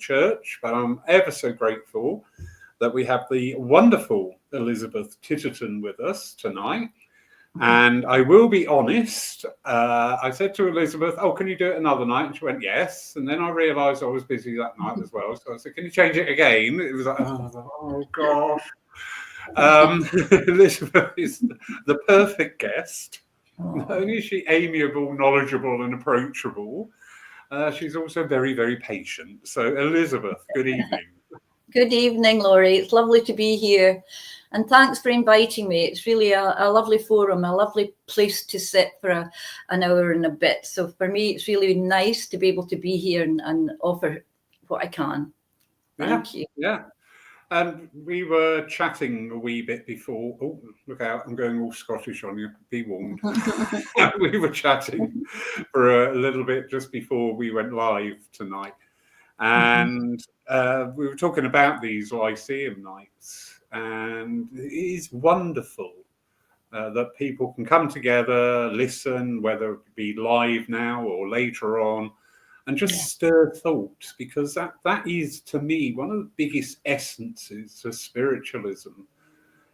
church, but I'm ever so grateful that we have the wonderful Elizabeth Titterton with us tonight. And I will be honest, I said to Elizabeth, oh, can you do it another night? And she went, yes. And then I realised I was busy that night as well. So I said, can you change it again? It was like, oh gosh. Elizabeth is the perfect guest. Not only is she amiable, knowledgeable and approachable, she's also very, very patient. So Elizabeth, good evening. Good evening, Laurie. It's lovely to be here. And thanks for inviting me. It's really a lovely forum, a lovely place to sit for an hour and a bit. So for me, it's really nice to be able to be here and offer what I can. Thank you. Yeah. And we were chatting a wee bit before. Oh, look out, I'm going all Scottish on you. Be warned. We were chatting for a little bit just before we went live tonight. And we were talking about these Lyceum nights. And it is wonderful that people can come together, listen, whether it be live now or later on, and just stir thought, because that is, to me, one of the biggest essences of spiritualism.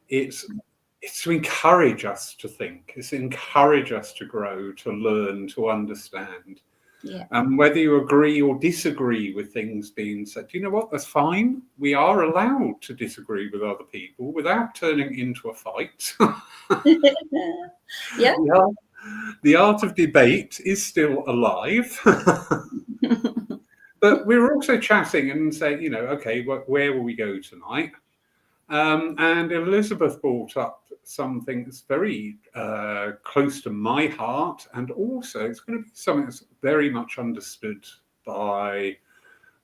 It's to encourage us to think. It's to encourage us to grow, to learn, to understand. Yeah. And whether you agree or disagree with things being said, do you know what? That's fine. We are allowed to disagree with other people without turning into a fight. Yeah. The art of debate is still alive. But we were also chatting and saying, you know, okay, where will we go tonight? And Elizabeth brought up something that's very close to my heart, and also it's going to be something that's very much understood by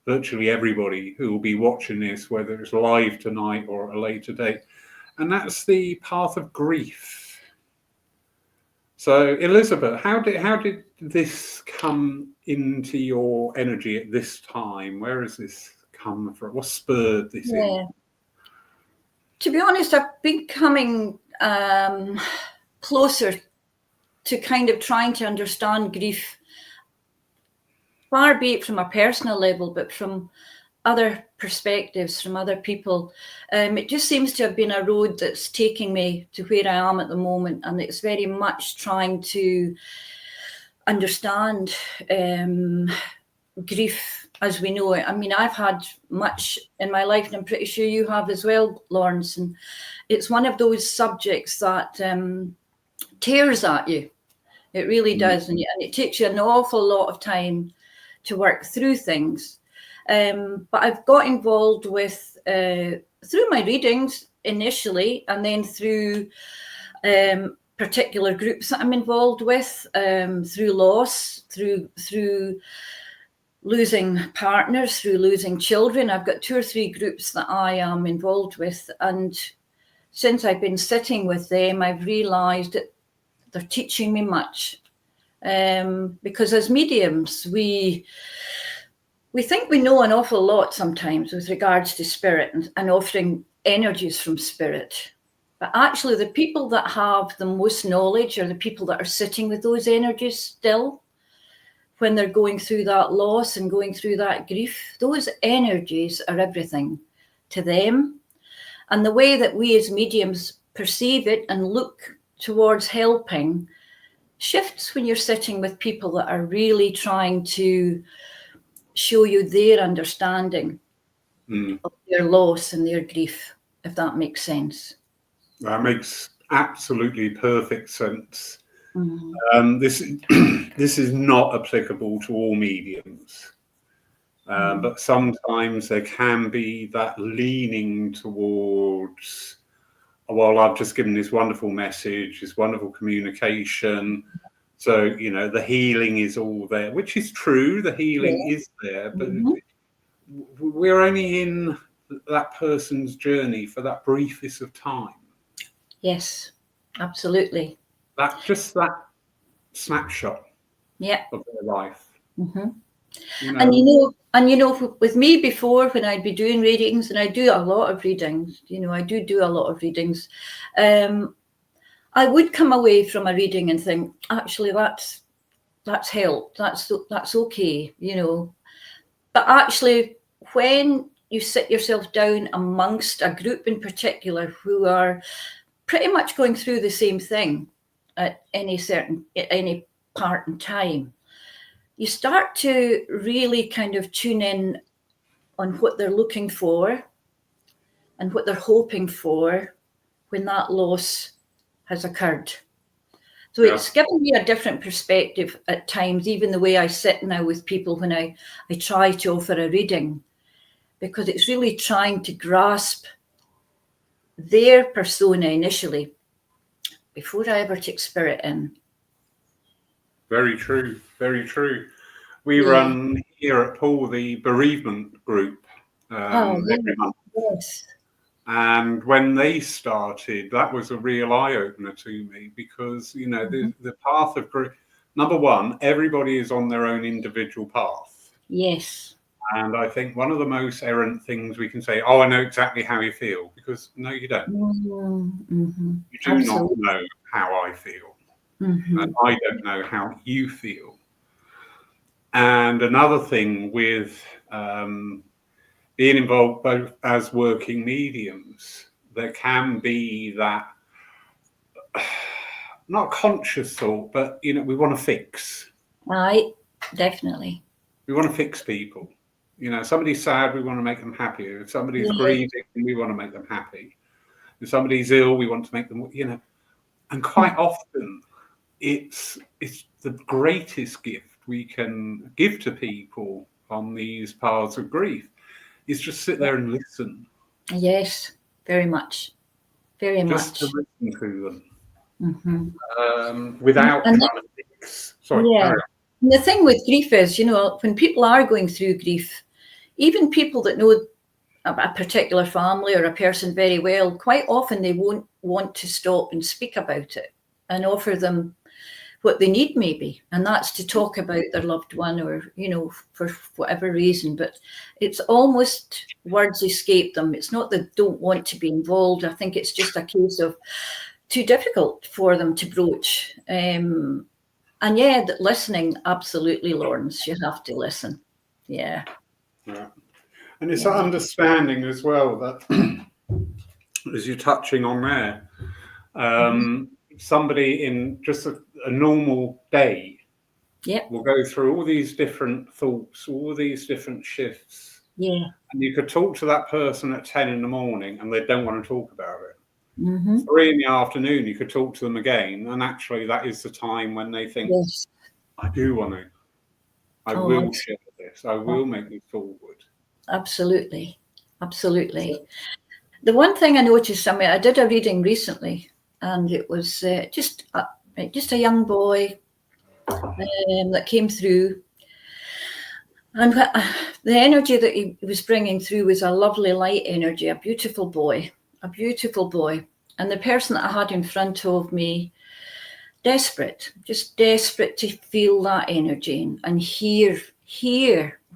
virtually everybody who will be watching this, whether it's live tonight or at a later date, and that's the path of grief. So Elizabeth, how did this come into your energy at this time? Where has this come from? What spurred this in? To be honest, I've been coming closer to kind of trying to understand grief, far be it from a personal level, but from other perspectives, from other people. It just seems to have been a road that's taking me to where I am at the moment, and it's very much trying to understand grief as we know it. I mean, I've had much in my life, and I'm pretty sure you have as well, Lawrence, and it's one of those subjects that tears at you. It really does, and it takes you an awful lot of time to work through things. But I've got involved with, through my readings initially, and then through particular groups that I'm involved with, through loss, through losing partners, through losing children. I've got 2 or 3 groups that I am involved with, and since I've been sitting with them, I've realised that they're teaching me much, because as mediums, we think we know an awful lot sometimes with regards to spirit and offering energies from spirit. But actually, the people that have the most knowledge are the people that are sitting with those energies still, when they're going through that loss and going through that grief. Those energies are everything to them. And the way that we as mediums perceive it and look towards helping shifts when you're sitting with people that are really trying to show you their understanding of their loss and their grief, if that makes sense. That makes absolutely perfect sense. This is not applicable to all mediums, but sometimes there can be that leaning towards, well, I've just given this wonderful message, this wonderful communication, so, you know, the healing is all there, which is true, the healing is there, but we're only in that person's journey for that briefest of time. Yes, absolutely. That snapshot of their life. You know. And you know, with me before, when I'd be doing readings, and I do a lot of readings, you know, I do a lot of readings, I would come away from a reading and think, actually, that's helped, that's okay, you know. But actually, when you sit yourself down amongst a group in particular who are pretty much going through the same thing at any part in time, you start to really kind of tune in on what they're looking for and what they're hoping for when that loss has occurred. So it's given me a different perspective at times, even the way I sit now with people when I try to offer a reading, because it's really trying to grasp their persona initially before I ever take spirit in. Very true, very true. We run here at Paul the bereavement group every month. Yes. And when they started, that was a real eye-opener to me, because, you know, the path of grief, number one, everybody is on their own individual path. Yes. And I think one of the most errant things we can say, oh, I know exactly how you feel, because no, you don't. Mm-hmm. You do not know how I feel. And I don't know how you feel. And another thing with being involved both as working mediums, there can be that, not conscious thought, but, you know, we want to fix. Right, definitely. We want to fix people. You know, somebody's sad, we want to make them happier. If somebody's grieving, we want to make them happy. If somebody's ill, we want to make them, you know. And quite often, it's the greatest gift we can give to people on these paths of grief is just sit there and listen. Yes, very much. Very just much. to listen to them without trying to fix. Sorry, yeah. And the thing with grief is, you know, when people are going through grief, even people that know a particular family or a person very well, quite often they won't want to stop and speak about it and offer them what they need, maybe, and that's to talk about their loved one, or, you know, for whatever reason. But it's almost words escape them. It's not that they don't want to be involved. I think it's just a case of too difficult for them to broach. And yeah, listening, absolutely, Lawrence, you have to listen. Yeah. And it's that understanding as well that, as you're touching on there, somebody in just a normal day will go through all these different thoughts, all these different shifts. Yeah. And you could talk to that person at 10 in the morning and they don't want to talk about it. 3 in the afternoon, you could talk to them again. And actually, that is the time when they think, I do want to. I will share this. I will make this forward. Absolutely. Absolutely. So, the one thing I noticed, I did a reading recently, and it was just a young boy that came through. And the energy that he was bringing through was a lovely light energy, a beautiful boy. And the person that I had in front of me, just desperate to feel that energy and hear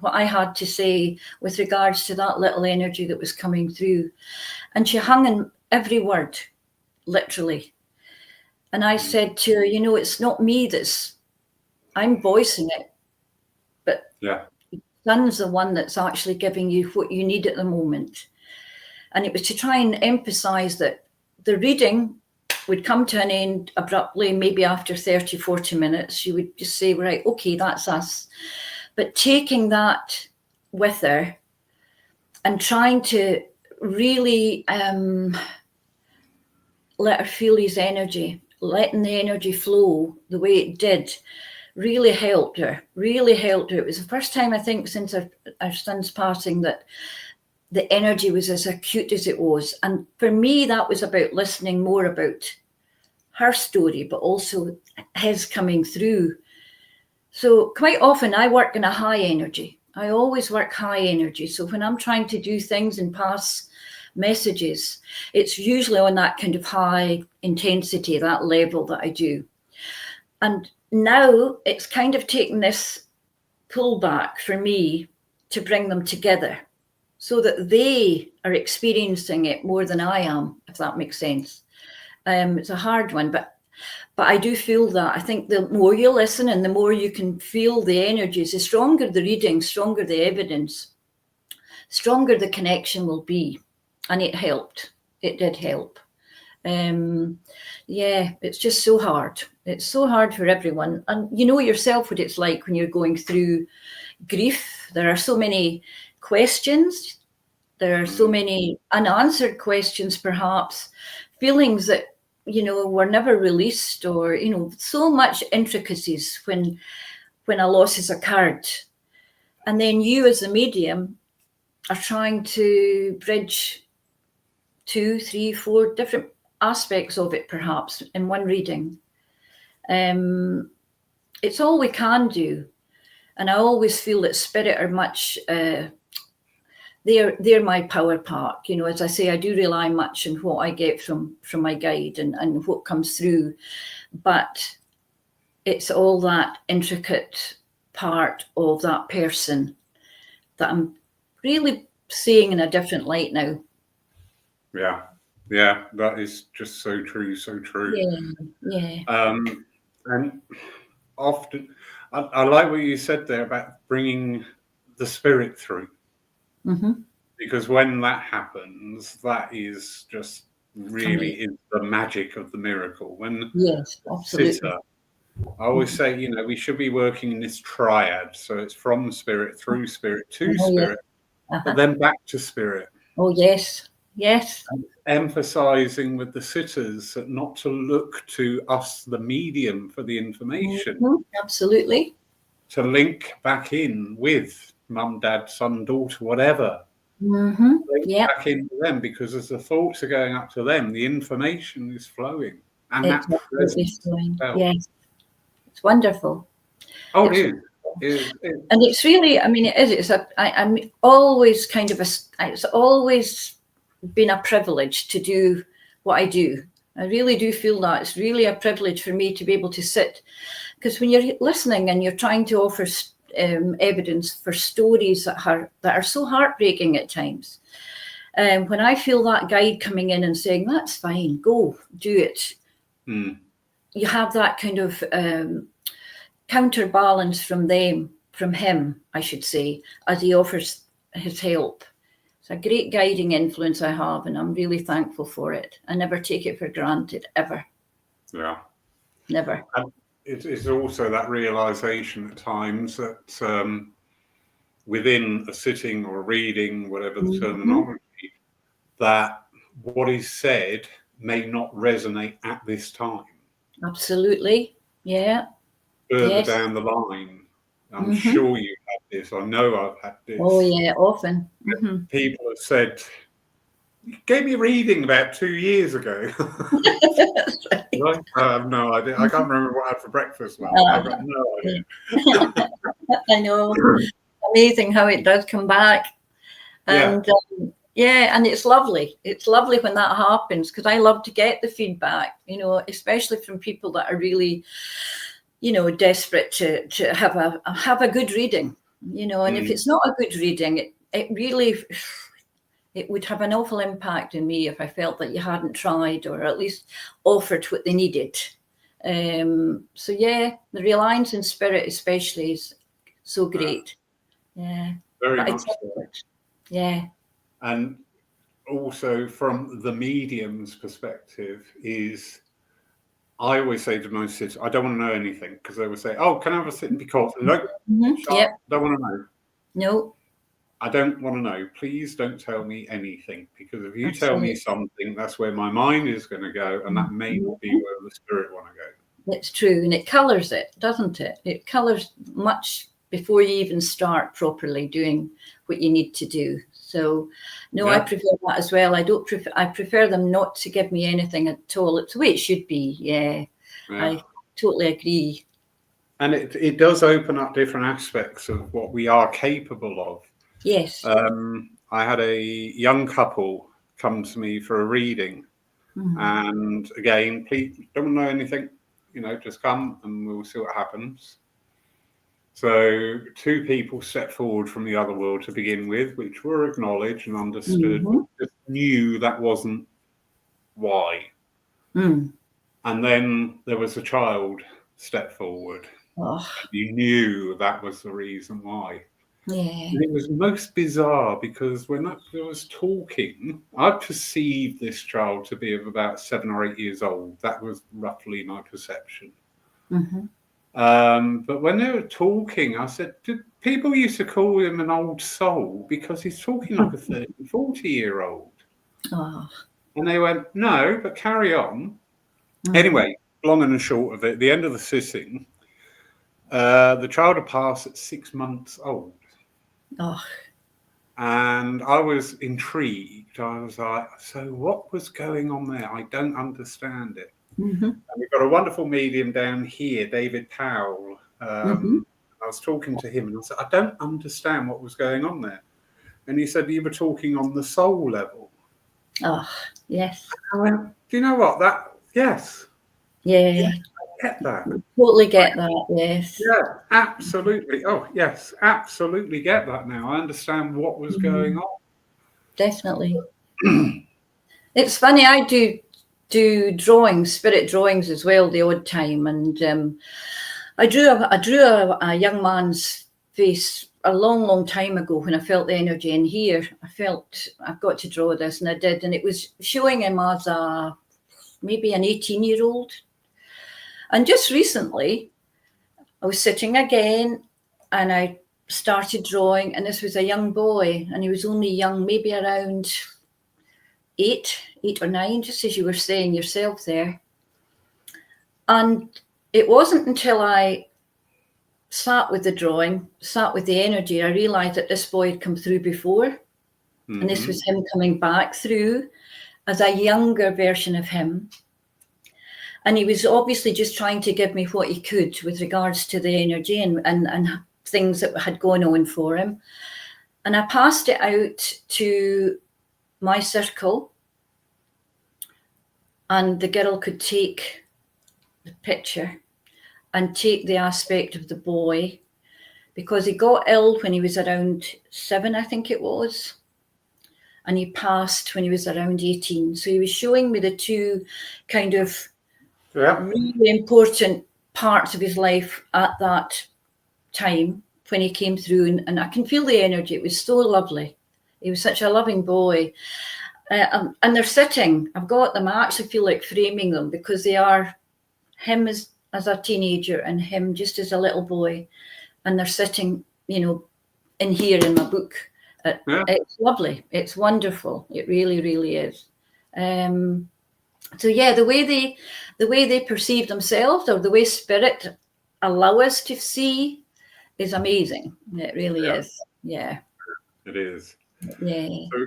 what I had to say with regards to that little energy that was coming through. And she hung in every word, literally. And I said to her, you know, it's not me I'm voicing it, but the son's the one that's actually giving you what you need at the moment. And it was to try and emphasize that the reading would come to an end abruptly, maybe after 30, 40 minutes. You would just say, right, okay, that's us. But taking that with her and trying to really let her feel his energy, letting the energy flow the way it did, really helped her. It was the first time, I think, since our son's passing that the energy was as acute as it was. And for me, that was about listening more about her story, but also his coming through. So quite often I work in a high energy. I always work high energy. So when I'm trying to do things and pass messages, it's usually on that kind of high intensity, that level that I do. And now it's kind of taken this pullback for me to bring them together so that they are experiencing it more than I am, if that makes sense. It's a hard one, but I do feel that. I think the more you listen and the more you can feel the energies, the stronger the reading, stronger the evidence, stronger the connection will be. And it helped. It did help. Yeah, it's just so hard. It's so hard for everyone. And you know yourself what it's like when you're going through grief. There are so many questions. There are so many unanswered questions, perhaps, feelings that, you know, were never released, or, you know, so much intricacies when a loss has occurred. And then you as a medium are trying to bridge 2, 3, 4 different aspects of it, perhaps, in one reading. It's all we can do. And I always feel that spirit are much, they're my power park. You know, as I say, I do rely much on what I get from my guide and what comes through. But it's all that intricate part of that person that I'm really seeing in a different light now. Yeah, that is just so true, so true. Yeah. And often, I like what you said there about bringing the spirit through. Mm-hmm. Because when that happens, that is just really is the magic of the miracle. When yes, absolutely. Sitter, I always say, you know, we should be working in this triad. So it's from spirit, through spirit, to spirit, but then back to spirit. Oh, yes. Yes. And emphasizing with the sitters that not to look to us, the medium, for the information. Mm-hmm. Absolutely. To link back in with mum, dad, son, daughter, whatever. Mm-hmm. Link back into them, because as the thoughts are going up to them, the information is flowing. And it's that's absolutely flowing. Yes. It's wonderful. Oh, it is. And it's really, I mean, it is. I'm always kind of it's always been a privilege to do what I do. I really do feel that it's really a privilege for me to be able to sit, because when you're listening and you're trying to offer evidence for stories that are so heartbreaking at times, when I feel that guide coming in and saying, that's fine, go do it, you have that kind of counterbalance from him, I should say, as he offers his help. It's a great guiding influence I have, and I'm really thankful for it. I never take it for granted, ever. Yeah. Never. And it's also that realization at times that within a sitting or a reading, whatever the terminology, that what is said may not resonate at this time. Absolutely. Yeah. Further down the line. I'm sure you've had this. I know I've had this. Oh, yeah, often. People have said, you gave me a reading about 2 years ago. That's right. I have no idea. I can't remember what I had for breakfast. I've got no idea. I know. Amazing how it does come back. And and it's lovely. It's lovely when that happens, because I love to get the feedback, you know, especially from people that are really, you know, desperate to have a good reading, you know. And if it's not a good reading, it really, it would have an awful impact on me if I felt that you hadn't tried, or at least offered what they needed. So yeah, the reliance in spirit especially is so great. Yeah. Very much so. Yeah. And also from the medium's perspective is, I always say to most sitters, I don't want to know anything, because they will say, oh, can I have a sit? Because no, don't want to know. No. I don't want to know. Please don't tell me anything, because if you tell me something, that's where my mind is going to go, and that may not be where the spirit want to go. It's true, and it colours it, doesn't it? It colours much before you even start properly doing what you need to do. So, no, I prefer that as well. I prefer them not to give me anything at all. It's the way it should be. Yeah. I totally agree. And it does open up different aspects of what we are capable of. Yes. I had a young couple come to me for a reading, and again, please don't know anything, you know, just come and we'll see what happens. So 2 people stepped forward from the other world to begin with, which were acknowledged and understood, just knew that wasn't why. And then there was a child step forward. You knew that was the reason why. Yeah. And it was most bizarre because when I was talking, I perceived this child to be of about 7 or 8 years old. That was roughly my perception. Mm-hmm. But when they were talking, I said, did people used to call him an old soul because he's talking like a 30, 40-year-old? Oh. And they went, no, but carry on. Mm-hmm. Anyway, long and short of it, the end of the sitting, the child had passed at 6 months old. Oh. And I was intrigued. I was like, so what was going on there? I don't understand it. Mm-hmm. And we've got a wonderful medium down here, David Powell. Mm-hmm. I was talking to him and I said, I don't understand what was going on there. And he said, you were talking on the soul level. Oh, yes. I went, do you know what? Yes. Yeah. Yeah, I get that. Totally get that, yes. Yeah, absolutely. Oh, yes, absolutely get that now. I understand what was going on. Definitely. It's funny, I do drawings, spirit drawings as well, the odd time, and I drew a young man's face a long time ago when I felt the energy in here. I felt I've got to draw this, and I did, and it was showing him as maybe an 18-year-old. And just recently, I was sitting again, and I started drawing, and this was a young boy, and he was only young, maybe around 8 or 9, just as you were saying yourself there. And it wasn't until I sat with the drawing, sat with the energy, I realised that this boy had come through before. Mm-hmm. And this was him coming back through as a younger version of him. And he was obviously just trying to give me what he could with regards to the energy and things that had gone on for him. And I passed it out to my circle, and the girl could take the picture and take the aspect of the boy, because he got ill when he was around 7, I think it was, and he passed when he was around 18. So he was showing me the two kind of really important parts of his life at that time when he came through, and I can feel the energy. It was so lovely. He was such a loving boy. And they're sitting. I've got them. I actually feel like framing them because they are him as a teenager and him just as a little boy. And they're sitting, in here in my book. It's lovely. It's wonderful. It really, really is. So yeah, the way they perceive themselves, or the way spirit allow us to see, is amazing. It really is. Yeah. It is. Yeah. So,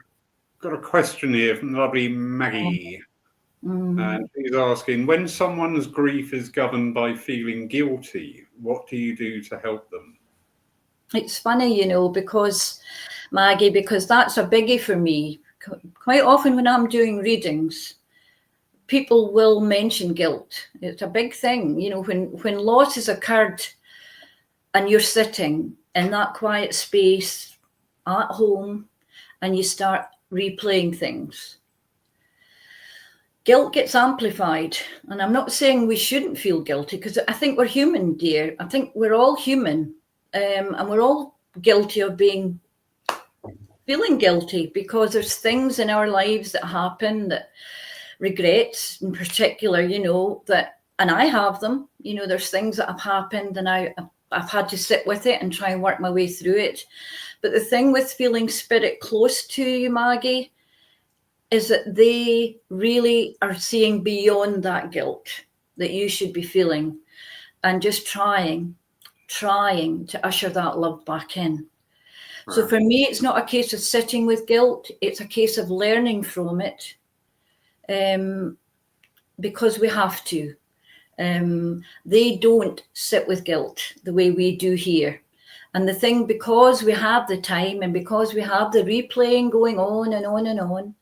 got a question here from the lovely Maggie. And she's asking, when someone's grief is governed by feeling guilty, what do you do to help them? It's funny, because Maggie, because that's a biggie for me. Quite often when I'm doing readings, people will mention guilt. It's a big thing, when loss has occurred and you're sitting in that quiet space at home and you start replaying things. Guilt gets amplified. And I'm not saying we shouldn't feel guilty, because I think we're human, dear. I think we're all human. And we're all guilty of feeling guilty, because there's things in our lives that happen, that regrets in particular, that, and I have them, there's things that have happened and I've had to sit with it and try and work my way through it. But the thing with feeling spirit close to you, Maggie, is that they really are seeing beyond that guilt that you should be feeling, and just trying to usher that love back in. Right. So for me, it's not a case of sitting with guilt. It's a case of learning from it, because we have to. They don't sit with guilt the way we do here. And the thing, because we have the time and because we have the replaying going on and on and on,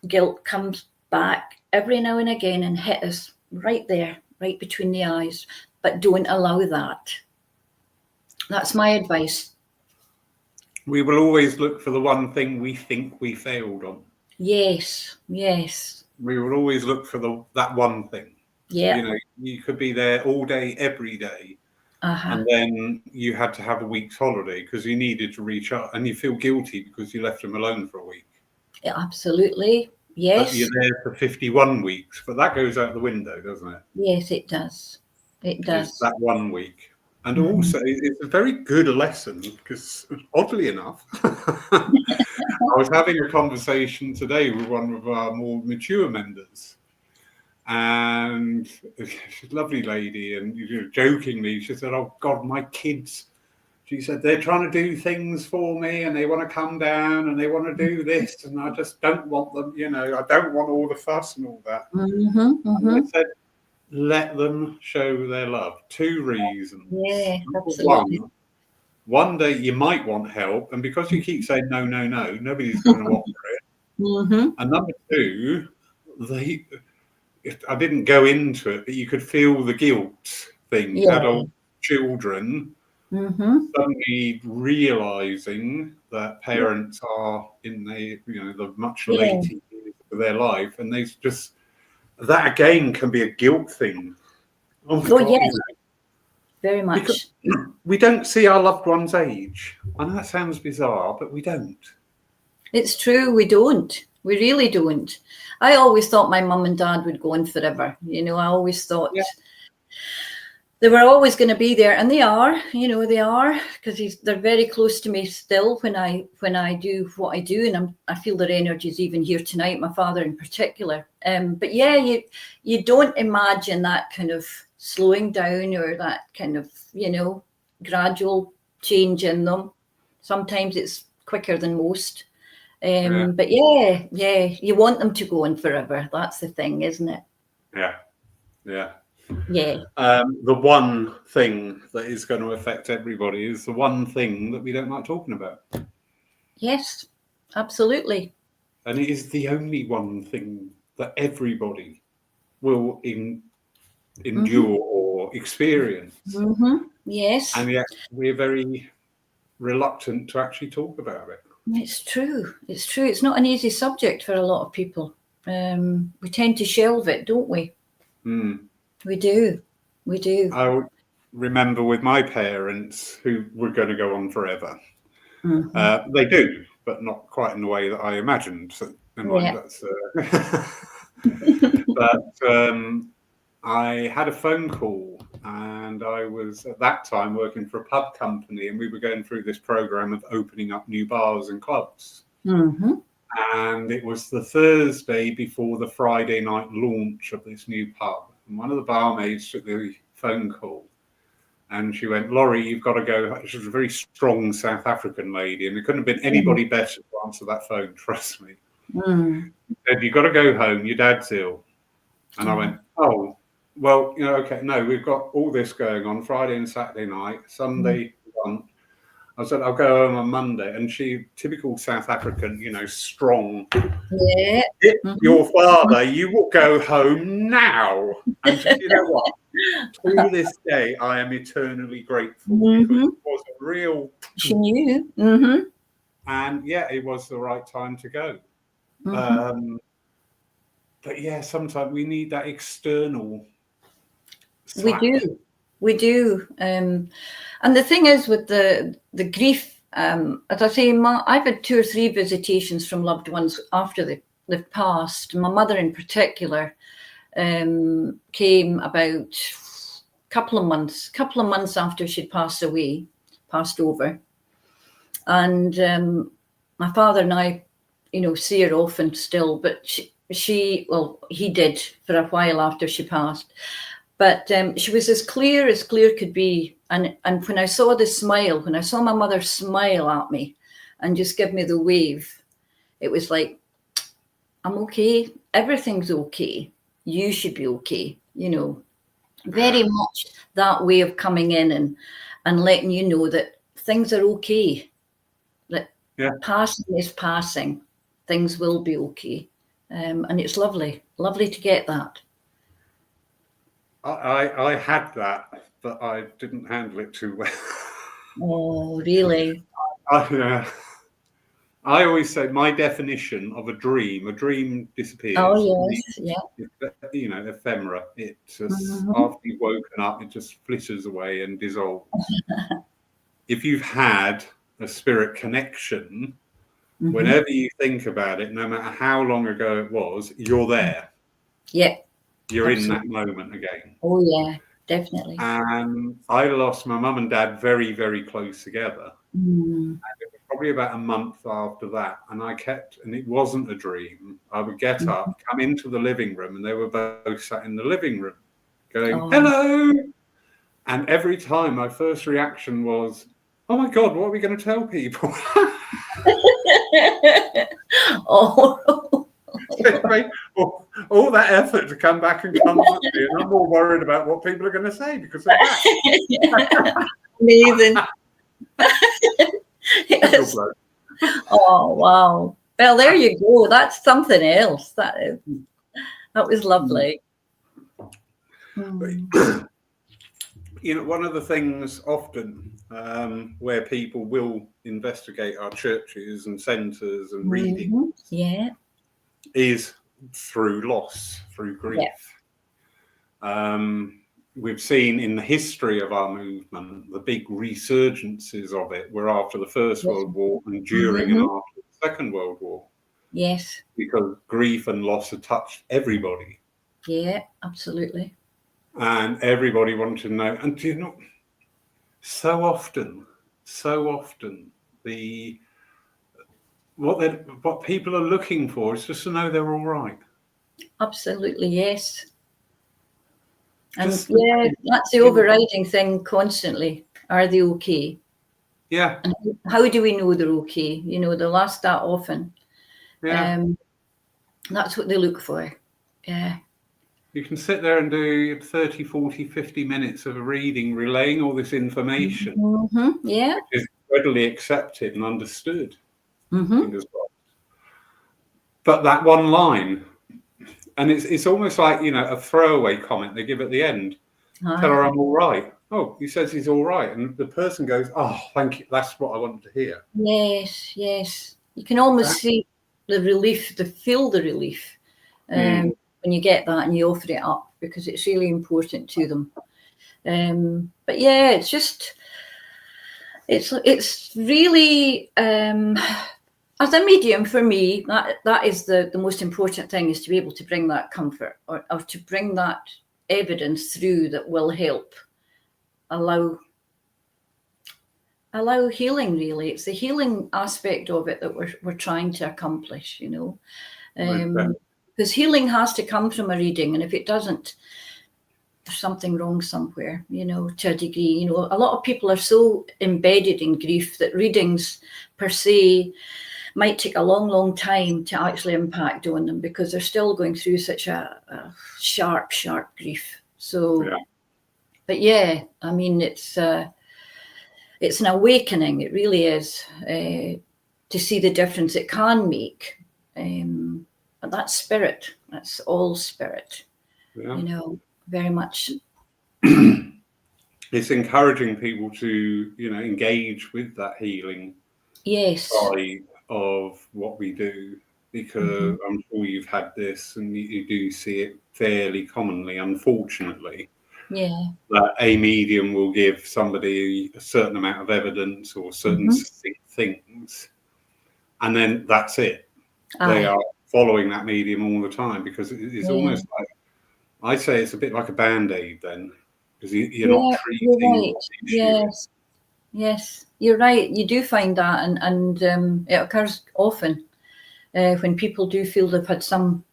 guilt comes back every now and again and hit us right there, right between the eyes. But don't allow that. That's my advice. We will always look for the one thing we think we failed on. Yes. We will always look for that one thing. Yeah. You could be there all day, every day. And then you had to have a week's holiday because you needed to recharge, and you feel guilty because you left them alone for a week. Yeah, absolutely. Yes. But you're there for 51 weeks, but that goes out the window, doesn't it? Yes, it does. It does. It's that 1 week. And also, it's a very good lesson because, oddly enough, I was having a conversation today with one of our more mature members. And she's a lovely lady, and jokingly, she said, "Oh God, my kids," she said, "they're trying to do things for me, and they want to come down, and they want to do this, and I just don't want them, I don't want all the fuss and all that." And I said, let them show their love. 2 reasons. Yeah, Number absolutely. one day you might want help, and because you keep saying no, no, no, nobody's going to offer it. And number 2, I didn't go into it, but you could feel the guilt thing. Yeah. Adult children suddenly realizing that parents are in the much later years of their life, and they just, that again can be a guilt thing. Oh yes, very much. Because we don't see our loved ones age. I know that sounds bizarre, but we don't. It's true, we don't. We really don't. I always thought my mum and dad would go on forever. I always thought they were always going to be there, and they are. They are, because they're very close to me still when I do what I do, and I feel their energy is even here tonight. My father in particular. But yeah, you don't imagine that kind of slowing down or that kind of gradual change in them. Sometimes it's quicker than most. But yeah, you want them to go on forever. That's the thing, isn't it? Yeah. Yeah. The one thing that is going to affect everybody is the one thing that we don't like talking about. Yes, absolutely. And it is the only one thing that everybody will endure or experience. Yes. And yet we're very reluctant to actually talk about it. It's true. It's true. It's not an easy subject for a lot of people. We tend to shelve it, don't we? We do. I remember with my parents, who were going to go on forever. They do, but not quite in the way that I imagined. So, that's. But I had a phone call, and I was at that time working for a pub company, and we were going through this program of opening up new bars and clubs. And it was the Thursday before the Friday night launch of this new pub. And one of the barmaids took the phone call, and she went, "Laurie, you've got to go." She was a very strong South African lady, and there couldn't have been anybody better to answer that phone, trust me. She said, "You've got to go home, your dad's ill." And I went, "Oh, well, okay, no, we've got all this going on Friday and Saturday night, Sunday on." I said, "I'll go home on Monday." And she, typical South African, strong. Yeah. Your father, you will go home now. And you know what? To this day, I am eternally grateful because it was a real. She knew. And yeah, it was the right time to go. But yeah, sometimes we need that external slap. We do. And the thing is with the grief, as I say, I've had 2 or 3 visitations from loved ones after they've passed. My mother in particular came about a couple of months after she'd passed over. And my father and I, see her often still, but he did for a while after she passed. But she was as clear could be. And when I saw the smile, when I saw my mother smile at me and just give me the wave, it was like, I'm okay. Everything's okay. You should be okay. Very much that way of coming in and letting you know that things are okay. That passing is passing. Things will be okay. And it's lovely to get that. I had that, but I didn't handle it too well. Oh, really? I always say my definition of a dream disappears. Oh yes, yeah. You know, ephemera. It just, Mhm. after you've woken up, it just flitters away and dissolves. If you've had a spirit connection, Mhm. whenever you think about it, no matter how long ago it was, you're there. Yeah, You're in that absolutely. moment again. Oh yeah, definitely. And I lost my mum and dad very, very close together. Mm. Probably about a month after that, and it wasn't a dream. I would get up, come into the living room, and they were both sat in the living room going, Oh. hello. And every time my first reaction was, oh my God, what are we going to tell people? Oh. all that effort to come back and comfort me, and I'm more worried about what people are going to say because they're back. Amazing. Yes. Oh wow. Well, there you go. That's something else. That was lovely. Mm. You know, one of the things often where people will investigate our churches and centres and readings Yeah. is through loss, through grief. Yeah. We've seen in the history of our movement, the big resurgences of it were after the First World War and during and after the Second World War. Yes. Because grief and loss had touched everybody. Yeah, absolutely. And everybody wanted to know. And do you know, so often, what people are looking for is just to know they're all right. Absolutely, yes. And Just, yeah, that's the overriding thing constantly. Are they okay? Yeah. And how do we know they're okay? You know, they'll ask that often. Yeah. That's what they look for. Yeah. You can sit there and do 30, 40, 50 minutes of a reading, relaying all this information, Yeah. which is readily accepted and understood. But that one line, and it's almost like, you know, a throwaway comment they give at the end. Tell her I'm all right. Oh, he says he's all right. And the person goes, oh, thank you. That's what I wanted to hear. Yes, yes. You can almost see the relief, feel the relief when you get that and you offer it up, because it's really important to them. But yeah, it's just, it's really, as a medium for me, that is the most important thing, is to be able to bring that comfort or to bring that evidence through that will help allow healing. Really, it's the healing aspect of it that we're trying to accomplish, you know, because healing has to come from a reading, and if it doesn't, there's something wrong somewhere, you know, to a degree. You know, a lot of people are so embedded in grief that readings per se might take a long time to actually impact on them, because they're still going through such a sharp grief. So, but yeah, I mean, it's an awakening. It really is, to see the difference it can make. But that's spirit. That's all spirit. Yeah. You know, very much. It's encouraging people to, you know, engage with that healing side of what we do, because I'm sure you've had this, and you do see it fairly commonly, unfortunately. Yeah. That a medium will give somebody a certain amount of evidence or certain things, and then that's it. They are following that medium all the time, because it's almost like, I say it's a bit like a Band-Aid then, because you're not treating the issue. Yes, you're right. You do find that, and it occurs often when people do feel they've had some,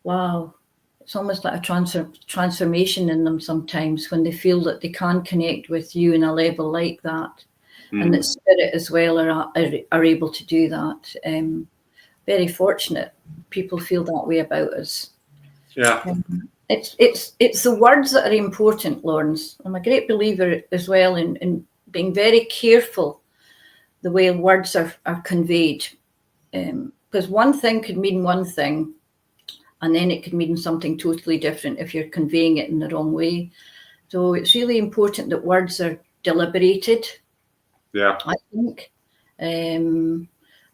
wow, it's almost like a transformation in them sometimes, when they feel that they can connect with you in a level like that, and that spirit as well are able to do that. Very fortunate people feel that way about us. Yeah. It's the words that are important, Lawrence. I'm a great believer as well in being very careful the way words are conveyed, because one thing could mean one thing, and then it could mean something totally different if you're conveying it in the wrong way. So it's really important that words are deliberated. Yeah, I think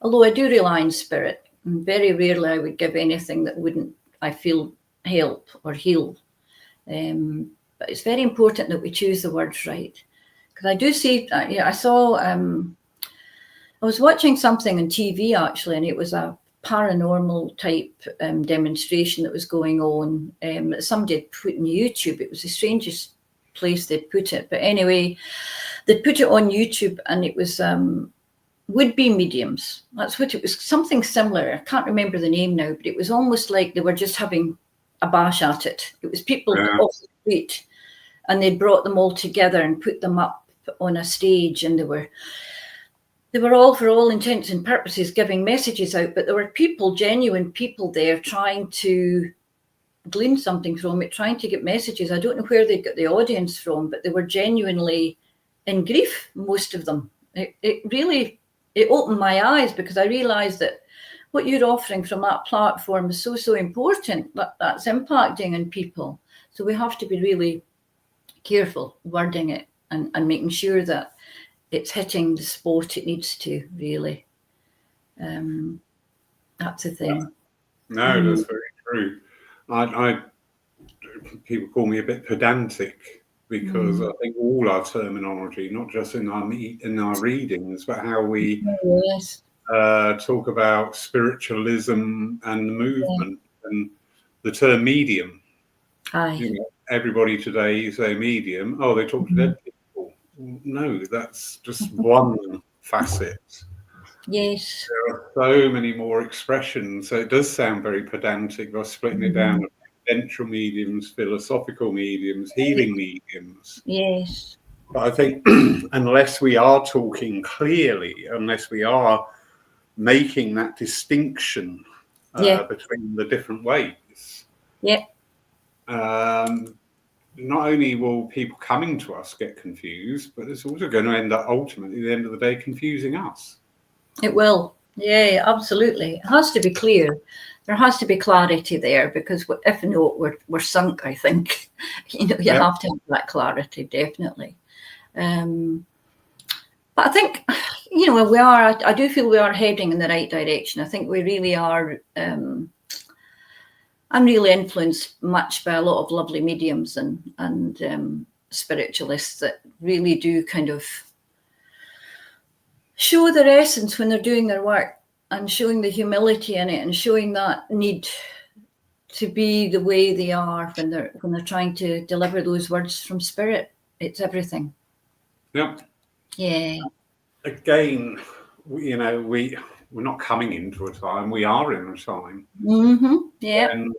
although I do rely on spirit. And very rarely I would give anything that wouldn't, I feel, help or heal. But it's very important that we choose the words right. Because I do see, I saw, I was watching something on TV actually, and it was a paranormal type demonstration that was going on that somebody had put on YouTube. It was the strangest place they'd put it. But anyway, they put it on YouTube, and it was would-be mediums. That's what it was, something similar. I can't remember the name now, but it was almost like they were just having a bash at it. It was people off the street, and they brought them all together and put them up on a stage, and they were all, for all intents and purposes, giving messages out, but there were people, genuine people there, trying to glean something from it, trying to get messages. I don't know where they got the audience from, but they were genuinely in grief, most of them. It really opened my eyes, because I realised that what you're offering from that platform is so important. That's impacting on people. So we have to be really careful wording it and making sure that it's hitting the spot it needs to, really. That's the thing. No, that's very true. I people call me a bit pedantic, because I think all our terminology, not just in our readings, but how we talk about spiritualism and the movement and the term medium. You know, everybody today, you say medium, oh, they talk to dead people. No, that's just one facet. Yes. There are so many more expressions. So it does sound very pedantic by splitting it down. Evidential mediums, philosophical mediums, healing mediums. Yes. But I think unless we are talking clearly, unless we are making that distinction between the different ways, not only will people coming to us get confused, but it's also going to end up ultimately, at the end of the day, confusing us. It will. Yeah, absolutely. It has to be clear. There has to be clarity there, because if not, we're sunk, I think. You have to have that clarity, definitely. But I think, we are, I do feel we are heading in the right direction. I think we really are. I'm really influenced much by a lot of lovely mediums and spiritualists that really do kind of show their essence when they're doing their work, and showing the humility in it, and showing that need to be the way they are when they're trying to deliver those words from spirit. It's everything. Yep. Yeah. Again, we're not coming into a time, we are in a time. Yeah. And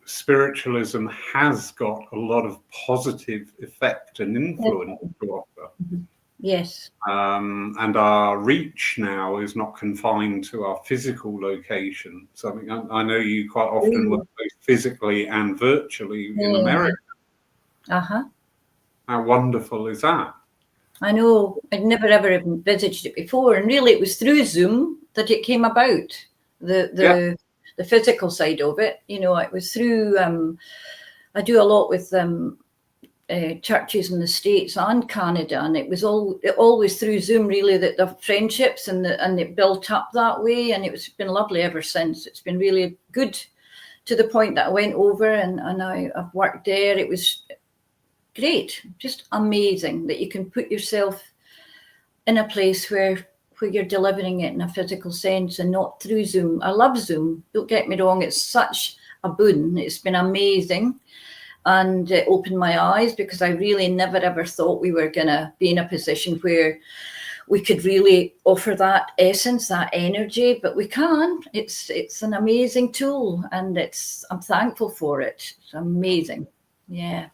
spiritualism has got a lot of positive effect and influence to offer. Yes. And our reach now is not confined to our physical location. So I know you quite often work both physically and virtually in America. How wonderful is that? I know. I'd never ever envisaged it before, and really it was through Zoom that it came about. The physical side of it, it was through. I do a lot with churches in the States and Canada, and it was always through Zoom, really, that the friendships and it built up that way, and it's been lovely ever since. It's been really good, to the point that I went over and I've worked there. It was great, just amazing that you can put yourself in a place where you're delivering it in a physical sense and not through Zoom. I love Zoom, don't get me wrong, it's such a boon. It's been amazing, and it opened my eyes, because I really never ever thought we were going to be in a position where we could really offer that essence, that energy, but we can. It's an amazing tool, and I'm thankful for it. It's amazing. Yeah.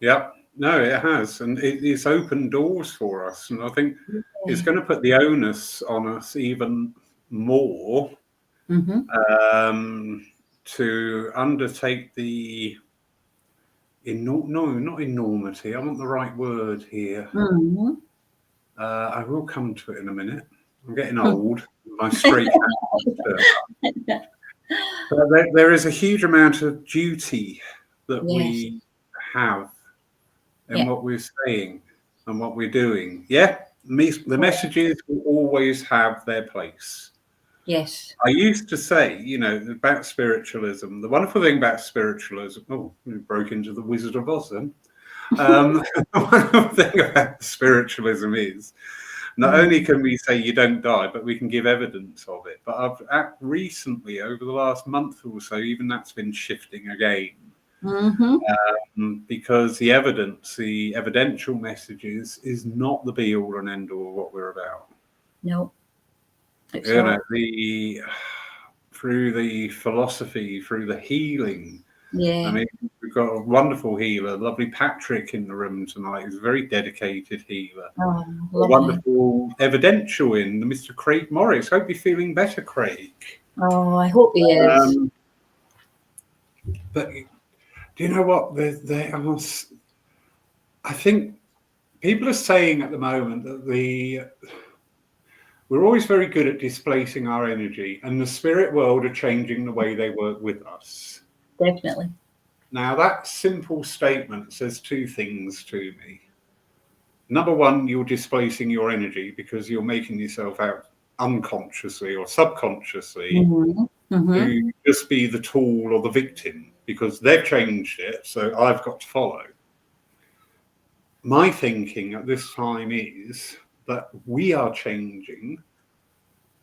Yep. No, it has, and it's opened doors for us, and I think it's going to put the onus on us even more to undertake the not enormity. I want the right word here. I will come to it in a minute. I'm getting old. My straight. But there is a huge amount of duty that we have in what we're saying and what we're doing. The messages will always have their place. Yes. I used to say, you know, about spiritualism, the wonderful thing about spiritualism, oh, we broke into the Wizard of Oz then. The wonderful thing about spiritualism is not only can we say you don't die, but we can give evidence of it. But I've recently, over the last month or so, even that's been shifting again. Because the evidence, the evidential messages is not the be all and end all of what we're about. No. It's You not. know, through the philosophy, through the healing. Yeah. I mean, we've got a wonderful healer, lovely Patrick in the room tonight. He's a very dedicated healer. Oh, A lovely. wonderful evidential in Mr. Craig Morris. Hope you're feeling better, Craig. Oh, I hope he is. But do you know what? I think people are saying at the moment that we're always very good at displacing our energy, and the spirit world are changing the way they work with us. Definitely. Now, that simple statement says two things to me. Number one, you're displacing your energy because you're making yourself out unconsciously or subconsciously to just be the tool or the victim because they've changed it, so I've got to follow. My thinking at this time is that we are changing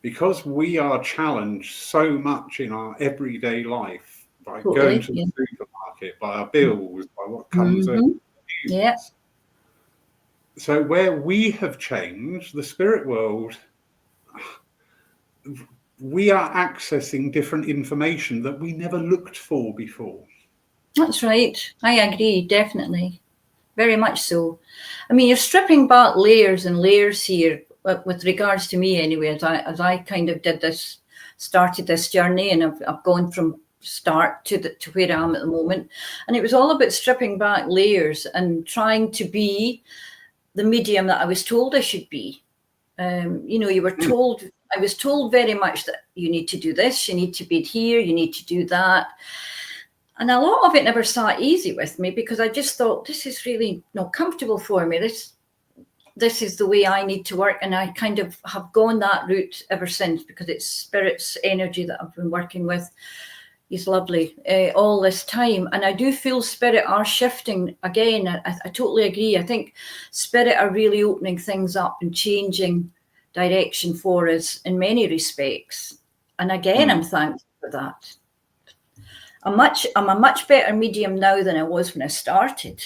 because we are challenged so much in our everyday life by going to the supermarket, by our bills, by what comes over. Yeah. So where we have changed, the spirit world, we are accessing different information that we never looked for before. That's right. I agree, definitely. Very much so. I mean, you're stripping back layers and layers here with regards to me anyway, as I kind of started this journey, and I've gone from start to where I am at the moment. And it was all about stripping back layers and trying to be the medium that I was told I should be. You know, I was told very much that you need to do this, you need to be here, you need to do that. And a lot of it never sat easy with me because I just thought, this is really not comfortable for me. This is the way I need to work. And I kind of have gone that route ever since because it's spirit's energy that I've been working with. He's lovely all this time. And I do feel spirit are shifting again. I totally agree. I think spirit are really opening things up and changing direction for us in many respects. And again, I'm thankful for that. I'm a much better medium now than I was when I started.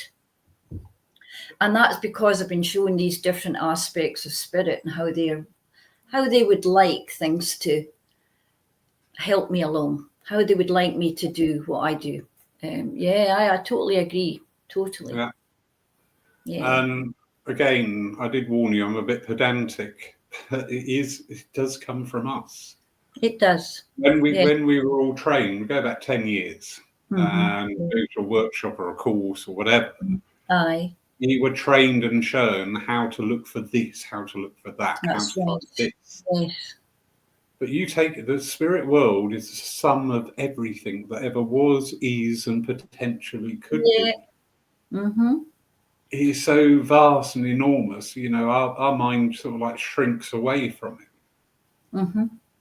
And that's because I've been shown these different aspects of spirit and how they would like things to help me along, how they would like me to do what I do. I totally agree. Totally. Yeah. And again, I did warn you, I'm a bit pedantic. It does come from us. It does. When we were all trained, we go back 10 years and go to a workshop or a course or whatever. Aye. You were trained and shown how to look for this, how to look for that, That's how to find this. Yes. But you take the spirit world is the sum of everything that ever was, is, and potentially could be. It is so vast and enormous, you know, our mind sort of like shrinks away from it.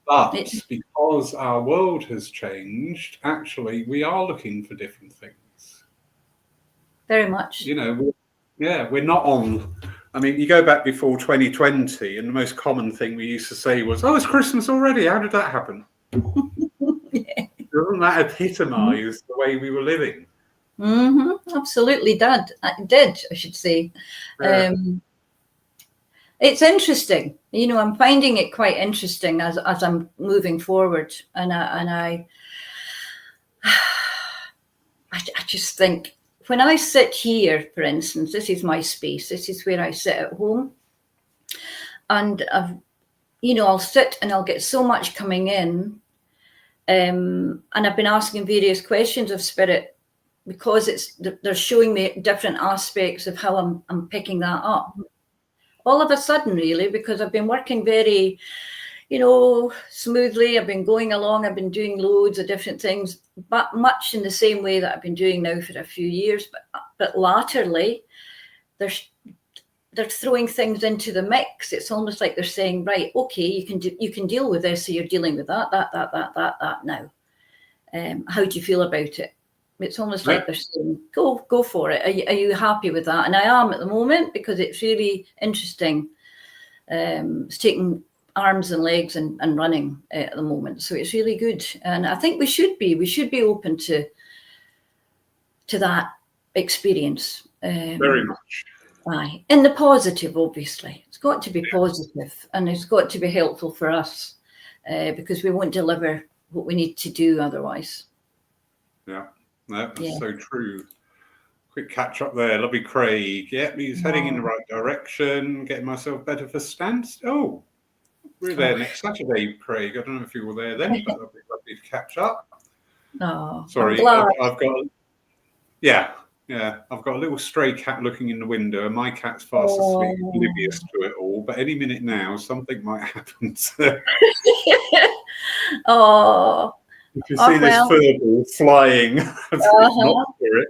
But because our world has changed, actually, we are looking for different things. Very much. You know, we're not on. I mean, you go back before 2020, and the most common thing we used to say was, "Oh, it's Christmas already. How did that happen?" Doesn't that epitomise the way we were living? Absolutely did, I should say. Yeah. It's interesting, you know. I'm finding it quite interesting as I'm moving forward, and I just think when I sit here, for instance, this is my space. This is where I sit at home, and I'll sit and I'll get so much coming in, and I've been asking various questions of spirit because they're showing me different aspects of how I'm picking that up. All of a sudden, really, because I've been working very, smoothly. I've been going along. I've been doing loads of different things, but much in the same way that I've been doing now for a few years. But latterly, they're throwing things into the mix. It's almost like they're saying, right, okay, you can deal with this, so you're dealing with that now. How do you feel about it? It's almost like they're saying, go for it. Are you happy with that? And I am at the moment, because it's really interesting. It's taking arms and legs and running at the moment. So it's really good. And I think we should be open to that experience. Very much. Aye. In the positive, obviously. It's got to be positive, and it's got to be helpful for us, because we won't deliver what we need to do otherwise. Yeah, that's so true. Quick catch up there. Lovely Craig. Yep, he's heading in the right direction, getting myself better for stands. Oh, we're there next Saturday, Craig. I don't know if you were there then, but that'd be lovely to catch up. Oh, sorry, I've got I've got a little stray cat looking in the window, and my cat's fast asleep, oblivious to it all. But any minute now, something might happen. Oh, if you see this furball flying, not for it.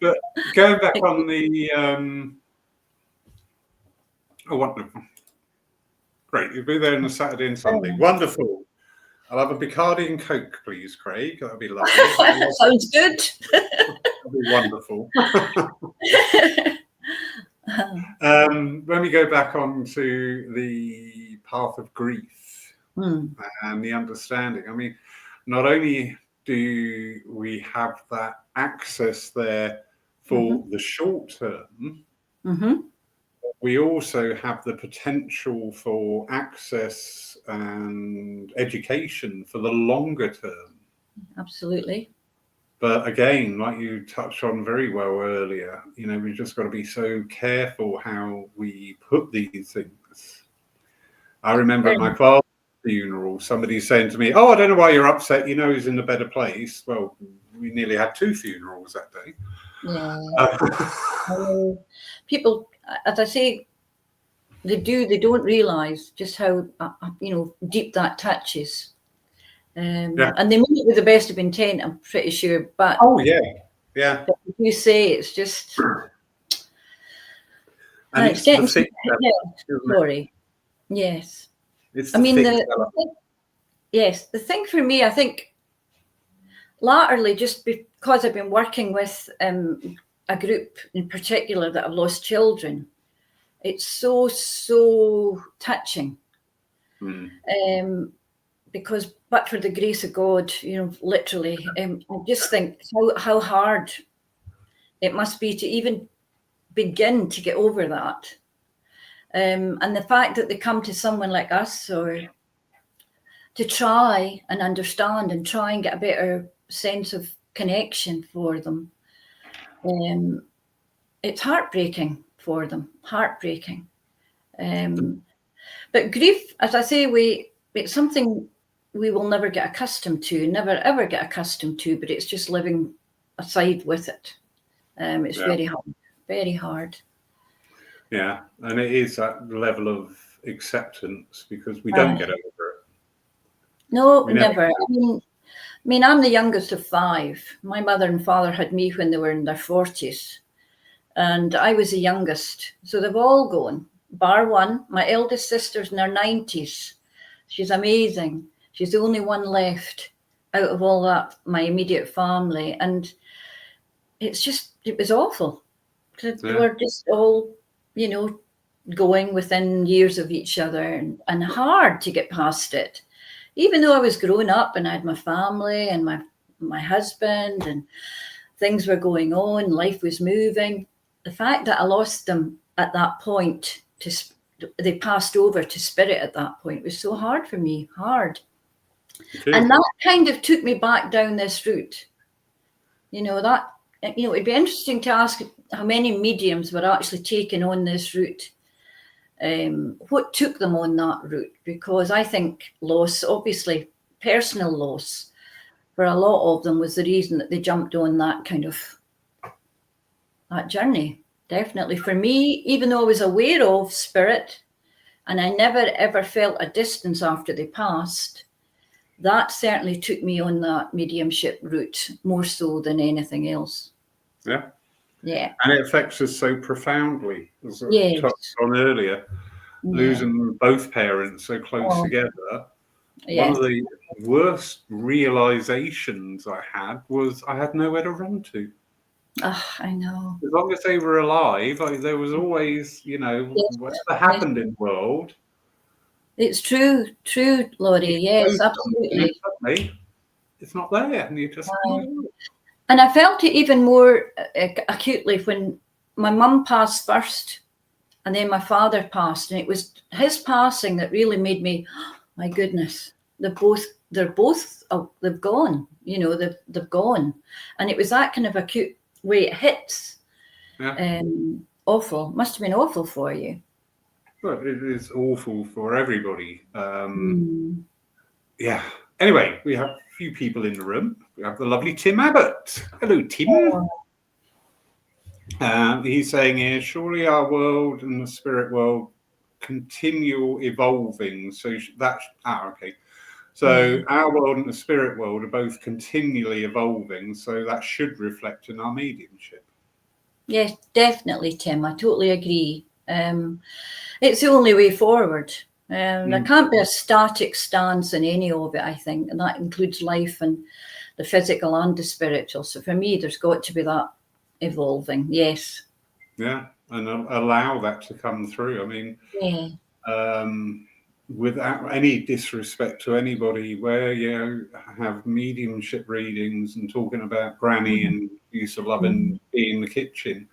But going back on the wonderful. Great, you'll be there on the Saturday and Sunday. Wonderful. I'll have a Bacardi and Coke, please, Craig. That'll be lovely. Sounds good. That'll be wonderful. When we go back onto the path of grief and the understanding, I mean, not only do we have that access there for the short term, we also have the potential for access and education for the longer term. Absolutely. But again, like you touched on very well earlier, we've just got to be so careful how we put these things. I remember at my father's funeral, somebody saying to me, "Oh, I don't know why you're upset. He's in a better place." Well, we nearly had 2 funerals that day. Yeah. People, as I say, they don't realise just how deep that touches. And they mean it with the best of intent, I'm pretty sure. But but you say it's just, and it's getting sorry. Yes. It's the thing for me, I think, latterly, just because I've been working with a group in particular that have lost children, it's so touching. Because, but for the grace of God, literally, I just think how hard it must be to even begin to get over that. And the fact that they come to someone like us, or to try and understand and try and get a better sense of connection for them, it's heartbreaking for them, heartbreaking. But grief, as I say, it's something we will never get accustomed to, never ever get accustomed to, but it's just living aside with it. It's very hard, very hard. Yeah, and it is that level of acceptance, because we don't get over it. No, never. I mean, I'm the youngest of 5. My mother and father had me when they were in their 40s, and I was the youngest. So they've all gone, bar one. My eldest sister's in her 90s. She's amazing. She's the only one left out of all that, my immediate family. And it was awful. They were just all, going within years of each other, and hard to get past it. Even though I was growing up and I had my family and my husband, and things were going on, life was moving. The fact that I lost them at that point, they passed over to spirit at that point, was so hard for me, hard. And that kind of took me back down this route. It'd be interesting to ask how many mediums were actually taken on this route. What took them on that route? Because I think loss, obviously personal loss, for a lot of them was the reason that they jumped on that kind of that journey. Definitely for me, even though I was aware of spirit, and I never ever felt a distance after they passed, that certainly took me on that mediumship route more so than anything else. Yeah. Yeah. And it affects us so profoundly, as I Yes. touched on earlier, Yeah. losing both parents so close Oh, together. One yes. of the worst realizations I had was I had nowhere to run to. Oh, I know. As long as they were alive, there was always, Yes. whatever Yes. happened in the world. It's true, Laurie. Know Yes, something, and absolutely. suddenly it's not there, and you just. And I felt it even more acutely when my mum passed first, and then my father passed, and it was his passing that really made me, oh, my goodness, they've gone. They've gone, and it was that kind of acute way it hits. Yeah. Awful. Must have been awful for you. Well, it is awful for everybody. Yeah. Anyway, we have a few people in the room. We have the lovely Tim Abbott. Hello, Tim. He's saying here, surely our world and the spirit world continue evolving. So okay. So our world and the spirit world are both continually evolving. So that should reflect in our mediumship. Yes, definitely, Tim. I totally agree. It's the only way forward. There can't be a static stance in any of it, I think, and that includes life and the physical and the spiritual. So for me, there's got to be that evolving. Yes. Yeah, and allow that to come through. I mean, without any disrespect to anybody, where you have mediumship readings and talking about granny and use of love and being in the kitchen.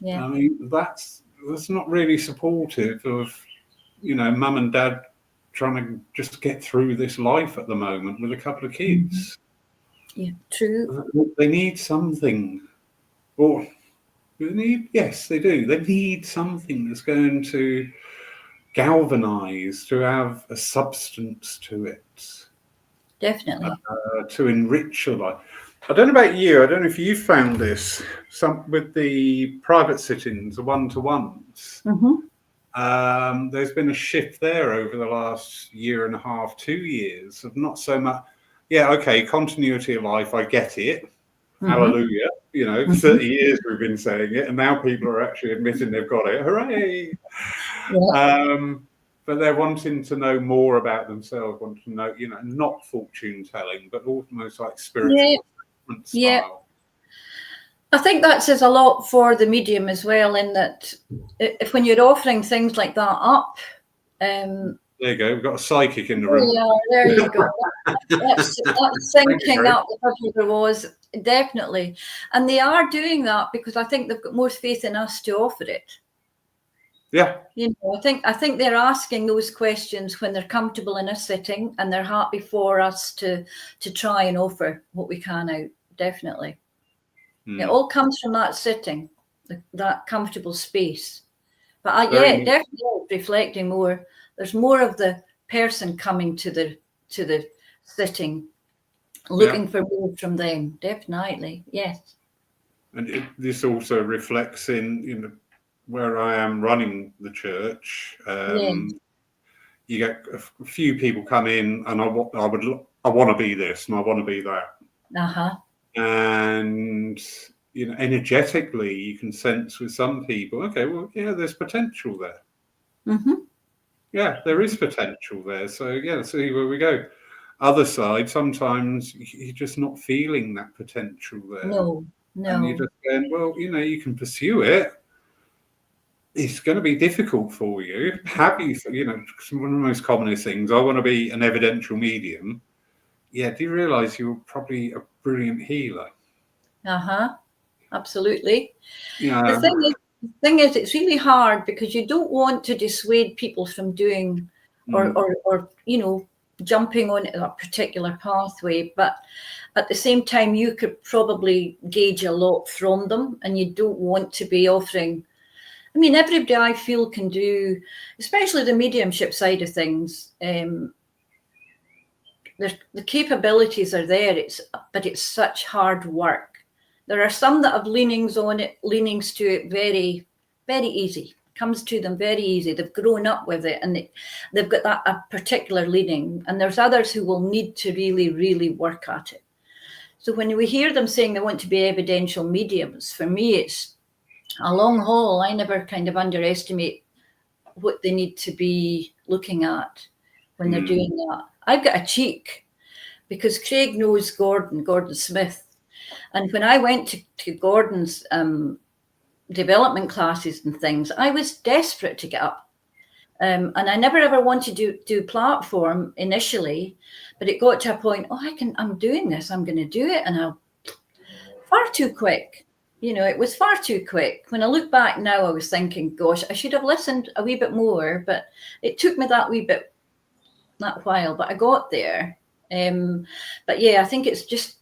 Yeah. I mean, that's not really supportive of, mum and dad trying to just get through this life at the moment with a couple of kids. Yeah, true. They need something. Or yes, they do. They need something that's going to galvanize, to have a substance to it. Definitely. To enrich your life. I don't know about you. I don't know if you found this. With the private sittings, the one-to-ones. There's been a shift there over the last year and a half, 2 years of not so much. Yeah, okay, continuity of life. I get it. Hallelujah. 30 years we've been saying it, and now people are actually admitting they've got it. Hooray! Yeah. But they're wanting to know more about themselves, wanting to know, not fortune telling, but almost like spiritual style. I think that says a lot for the medium as well, in that if when you're offering things like that up, there you go. We've got a psychic in the room. Yeah, there you go. That's syncing up with there was, definitely. And they are doing that because I think they've got more faith in us to offer it. Yeah. I think they're asking those questions when they're comfortable in a sitting and they're happy for us to try and offer what we can out. Definitely. It all comes from that sitting, that comfortable space. But definitely reflecting more. There's more of the person coming to the sitting, looking for more from them. Definitely, yes. And this also reflects in where I am running the church. You get a few people come in, and I want to be this, and I want to be that. And energetically, you can sense with some people, okay, well, yeah, there's potential there. Yeah, there is potential there. So yeah, see where we go. Other side, sometimes you're just not feeling that potential there. No. And you're just going, well, you can pursue it. It's going to be difficult for you. Have you, one of the most commonest things, I want to be an evidential medium. Yeah, do you realise you're probably a brilliant healer? Absolutely. Yeah. The thing is, it's really hard because you don't want to dissuade people from doing or jumping on a particular pathway, but at the same time, you could probably gauge a lot from them, and you don't want to be offering. I mean, everybody I feel can do, especially the mediumship side of things. The capabilities are there. But it's such hard work. There are some that have leanings to it very, very easy. Comes to them very easy. They've grown up with it, and they've got a particular leaning. And there's others who will need to really, really work at it. So when we hear them saying they want to be evidential mediums, for me, it's a long haul. I never kind of underestimate what they need to be looking at when they're doing that. I've got a cheek because Craig knows Gordon Smith. And when I went to Gordon's development classes and things, I was desperate to get up. And I never ever wanted to do platform initially, but it got to a point, I'm doing this, I'm going to do it. And far too quick. It was far too quick. When I look back now, I was thinking, gosh, I should have listened a wee bit more, but it took me that while, but I got there. But yeah, I think it's just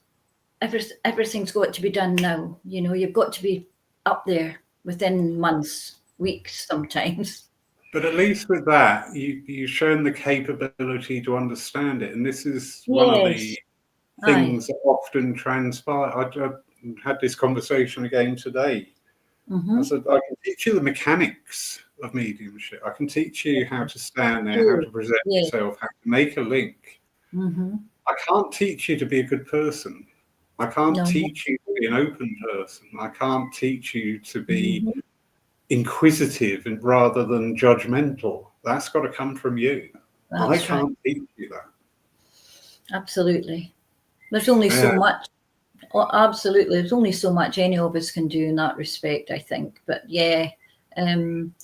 everything's got to be done now. You've got to be up there within months, weeks sometimes. But at least with that, you've shown the capability to understand it. And this is one of the things that often transpire. I had this conversation again today. I said, I can teach you the mechanics of mediumship. I can teach you how to stand there, how to present yourself, how to make a link. I can't teach you to be a good person. I can't teach you to be an open person. I can't teach you to be inquisitive and rather than judgmental. That's got to come from you. I can't teach you that. Absolutely. There's only so much. Oh, absolutely. There's only so much any of us can do in that respect, I think. But yeah, I mean,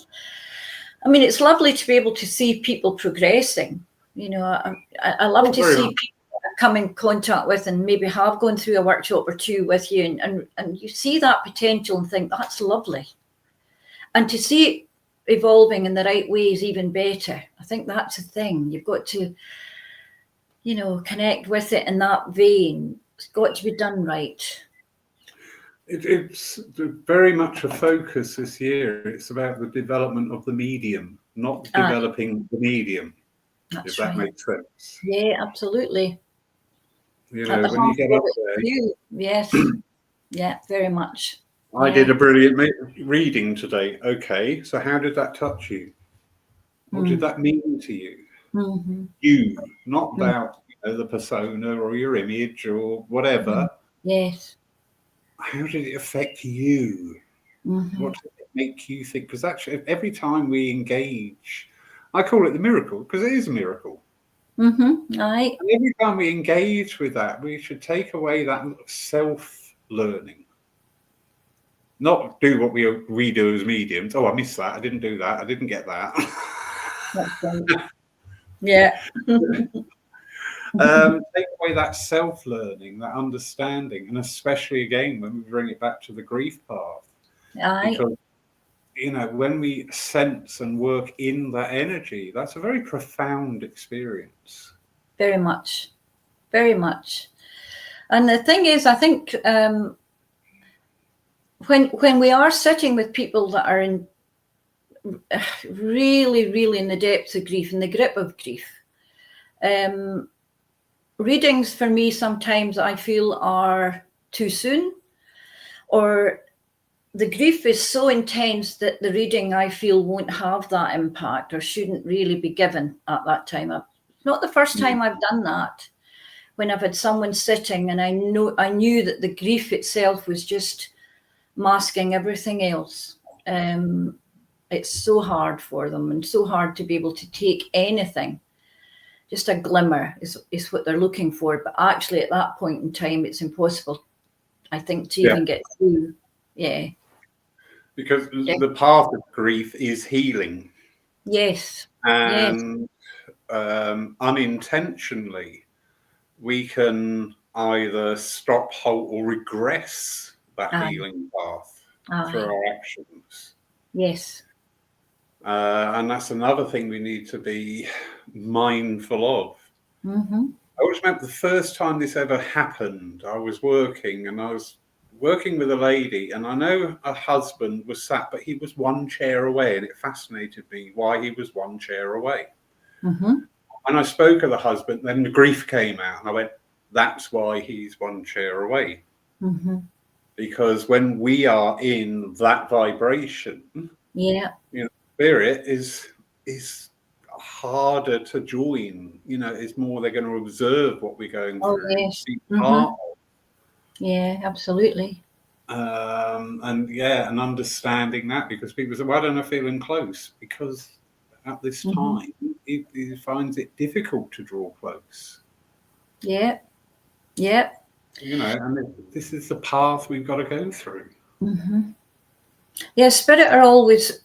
it's lovely to be able to see people progressing. I love to see people come in contact with and maybe have gone through a workshop or two with you, and you see that potential and think that's lovely. And to see it evolving in the right way is even better. I think that's the thing. You've got to, connect with it in that vein. It's got to be done right. It's very much a focus this year. It's about the development of the medium, not developing the medium, if that makes sense. Yeah, absolutely. When you get up there. Yes. Yeah, very much. I did a brilliant reading today. Okay, so how did that touch you? What did that mean to you? You, not about the persona or your image or whatever. Yes. How did it affect you? What did it make you think? Because actually, every time we engage, I call it the miracle because it is a miracle. Right. And every time we engage with that, we should take away that self-learning. Not do what we do as mediums. Oh, I missed that. I didn't do that. I didn't get that. That's right. Yeah. Take away that self-learning, that understanding, and especially again when we bring it back to the grief path. Because when we sense and work in that energy, that's a very profound experience. Very much. Very much. And the thing is, I think when we are sitting with people that are in really, really in the depths of grief, in the grip of grief, readings for me sometimes I feel are too soon, or the grief is so intense that the reading I feel won't have that impact or shouldn't really be given at that time. It's not the first time I've done that, when I've had someone sitting and I knew that the grief itself was just masking everything else. It's so hard for them and so hard to be able to take anything. Just a glimmer is what they're looking for. But actually at that point in time, it's impossible, I think, to even get through. Yeah. Because the path of grief is healing. Yes. And unintentionally, we can either stop, halt, or regress that healing path through our actions. Yes. And that's another thing we need to be mindful of. I always remember the first time this ever happened, I was working with a lady, and I know her husband was sat, but he was one chair away, and it fascinated me why he was one chair away. And I spoke of the husband, then the grief came out, and I went, that's why he's one chair away. Because when we are in that vibration, spirit is harder to join. It's more they're going to observe what we're going through. Yes. Yeah, absolutely. And understanding that, because people say, "Why don't I feel him close?" Because at this Mm-hmm. time, he finds it difficult to draw close. Yeah, yeah. And this is the path we've got to go through. Mm-hmm. Yeah, spirit are always,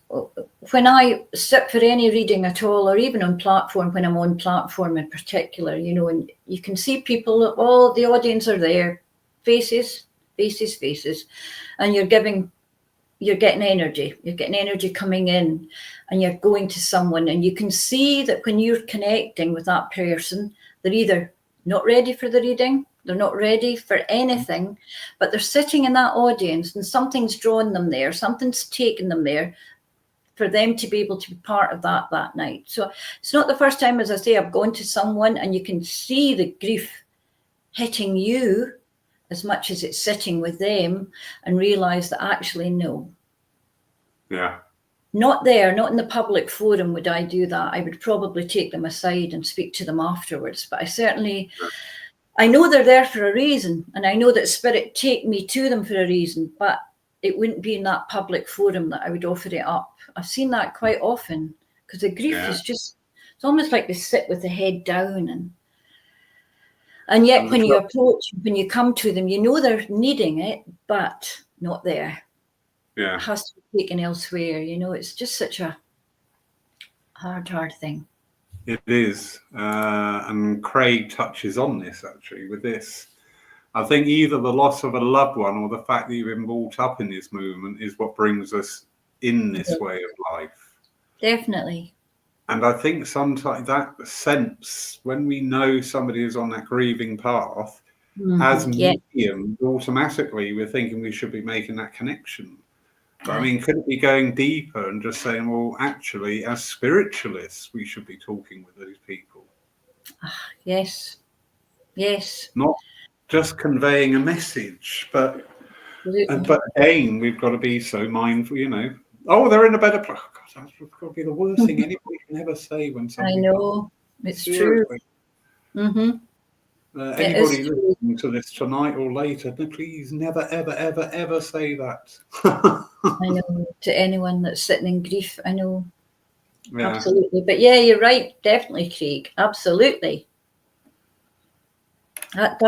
when I sit for any reading at all, or even on platform, when I'm on platform in particular, and you can see people, all the audience are there, faces, faces, faces, and you're getting energy coming in, and you're going to someone, and you can see that when you're connecting with that person, they're either not ready for the reading, they're not ready for anything, but they're sitting in that audience and something's drawn them there, something's taken them there for them to be able to be part of that night. So it's not the first time, as I say, I've gone to someone and you can see the grief hitting you as much as it's sitting with them, and realize that actually, no. Yeah. Not there, not in the public forum would I do that. I would probably take them aside and speak to them afterwards. But I know they're there for a reason, and I know that spirit take me to them for a reason, but it wouldn't be in that public forum that I would offer it up. I've seen that quite often, because the grief is just, it's almost like they sit with the head down, and yet when you approach, when you come to them, you know they're needing it, but not there. Yeah. It has to be taken elsewhere. It's just such a hard thing. It is. And Craig touches on this, actually, with this. I think either the loss of a loved one or the fact that you've been brought up in this movement is what brings us in this way of life. Definitely. And I think sometimes that sense, when we know somebody is on that grieving path, as medium, automatically we're thinking we should be making that connection. But I mean, could it be going deeper and just saying, well, actually, as spiritualists, we should be talking with those people? Yes. Not just conveying a message, but again, we've got to be so mindful, oh, they're in a better place. Oh, God, that's got to be the worst thing anybody can ever say when somebody. I know, it's true. Mm-hmm. Anybody listening to this tonight or later, please never, ever, ever, ever say that. I know, to anyone that's sitting in grief, I know. Yeah. Absolutely. But yeah, you're right, definitely, Craig. Absolutely. That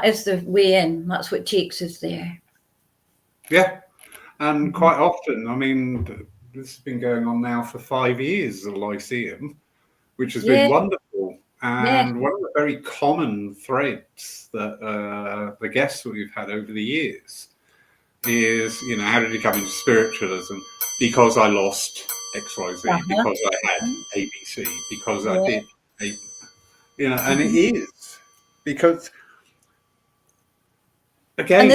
is the way in. That's what takes us there. Yeah. And quite often, I mean, this has been going on now for 5 years, the Lyceum, which has been wonderful. And one of the very common threads that the guests that we've had over the years is, how did you come into spiritualism? Because I lost XYZ, because I had ABC, because I did, and it is because, again,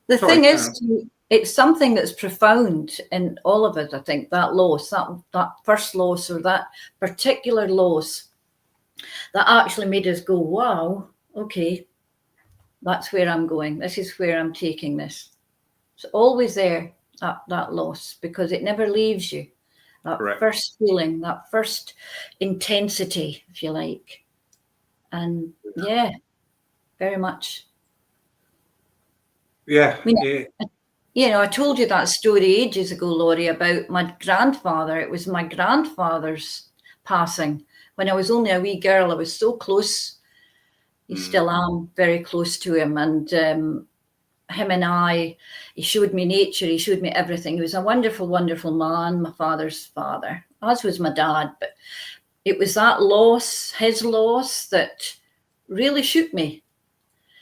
the thing is, it's something that's profound in all of us. I think that loss, that first loss, or that particular loss, that actually made us go, wow, okay, that's where I'm going. This is where I'm taking this. It's always there, that loss, because it never leaves you. That first feeling, that first intensity, if you like. And yeah, very much. Yeah. I told you that story ages ago, Laurie, about my grandfather. It was my grandfather's passing. When I was only a wee girl, I was so close. I still am very close to him. And him and I, he showed me nature. He showed me everything. He was a wonderful, wonderful man, my father's father, as was my dad. But it was that loss, his loss, that really shook me.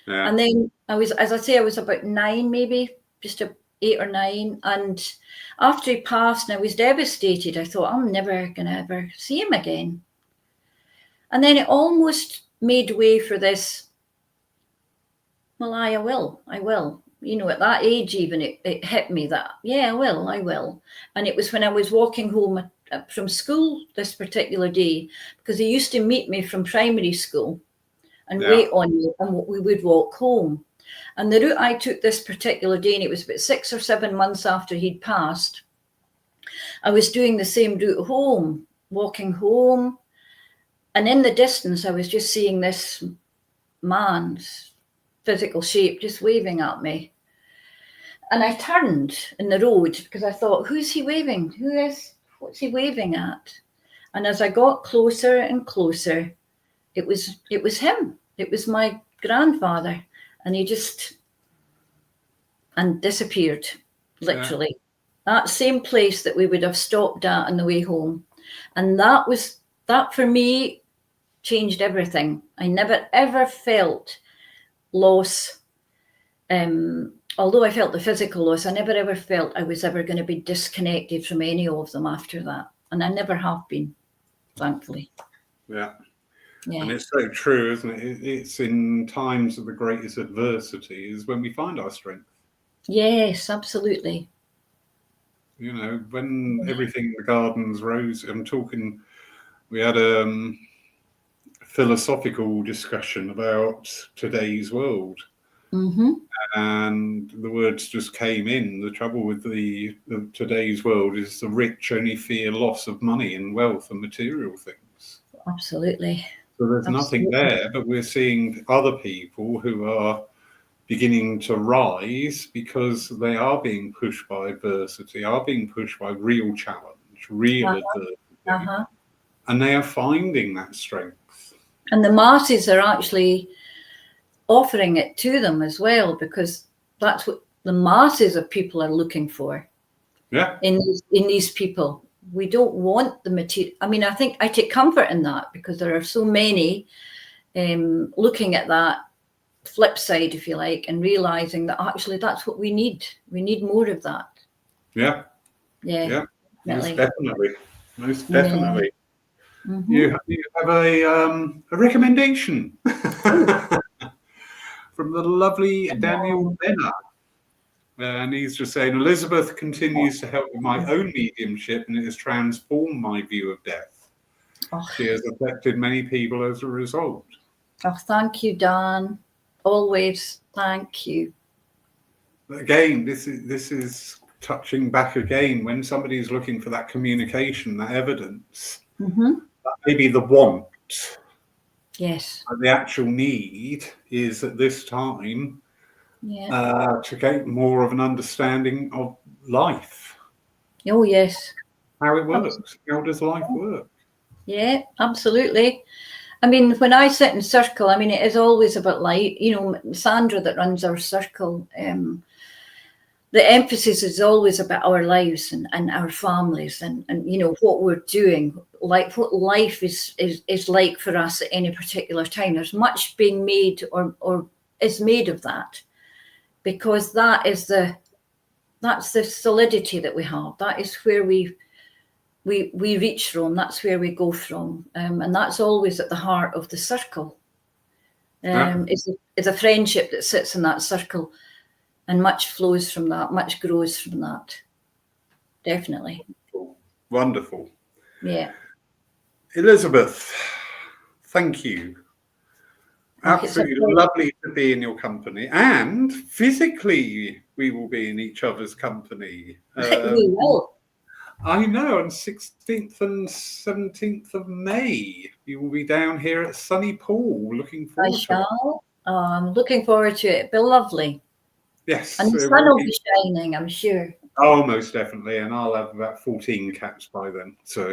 Yeah. And then I was about 9, maybe, just 8 or 9. And after he passed, and I was devastated. I thought, I'm never going to ever see him again. And then it almost made way for this, well, I will. At that age, even it hit me that, yeah, I will. And it was when I was walking home from school this particular day, because he used to meet me from primary school and wait on me, and we would walk home. And the route I took this particular day, and it was about 6 or 7 months after he'd passed, I was doing the same route home, walking home. And in the distance, I was just seeing this man, physical shape just waving at me. And I turned in the road because I thought, who's he waving? What's he waving at? And as I got closer and closer, it was him. It was my grandfather. And he just disappeared, literally. Yeah. That same place that we would have stopped at on the way home. And that for me changed everything. I never ever felt loss. Although I felt the physical loss, I never ever felt I was ever going to be disconnected from any of them after that. And I never have been, thankfully. Yeah. And it's so true, isn't it? It's in times of the greatest adversity is when we find our strength. Yes, absolutely. You know, when everything in the garden's rosy, we had a philosophical discussion about today's world. Mm-hmm. And the words just came in. The trouble with the today's world is the rich only fear loss of money and wealth and material things. Absolutely. So there's nothing there, but we're seeing other people who are beginning to rise because they are being pushed by adversity, are being pushed by real challenge, real adversity, and they are finding that strength. And the masses are actually offering it to them as well, because that's what the masses of people are looking for. Yeah. In these people. We don't want the material. I mean, I think I take comfort in that because there are so many looking at that flip side, if you like, and realizing that actually that's what we need. We need more of that. Yeah. Yeah. Most definitely. Most definitely. Yeah. Mm-hmm. You have a recommendation from the lovely Daniel Benner. And he's just saying, Elizabeth continues to help with my own mediumship, and it has transformed my view of death. She has affected many people as a result. Oh, thank you, Dan. Always thank you. Again, this is touching back again. When somebody is looking for that communication, that evidence, that may be the want. Yes. But the actual need is at this time to get more of an understanding of life. Oh, yes. How it works. How does life work? Yeah, absolutely. I mean, when I sit in circle, I mean, it is always about light. You know, Sandra that runs our circle, the emphasis is always about our lives and our families and you know, what we're doing, like what life is like for us at any particular time. There's much being made or is made of that, because that's the solidity that we have. That is where we reach from. That's where we go from, and that's always at the heart of the circle. It's a friendship that sits in that circle, and much flows from that, much grows from that. Definitely. Wonderful. Yeah. Elizabeth, thank you. Absolutely lovely to be in your company, and physically we will be in each other's company. We will. I know, on 16th and 17th of May, you will be down here at Sunny Pool. Looking forward to it. I'm looking forward to it. It'll be lovely. Yes. And the sun will be shining, I'm sure. Oh, most definitely. And I'll have about 14 cats by then. So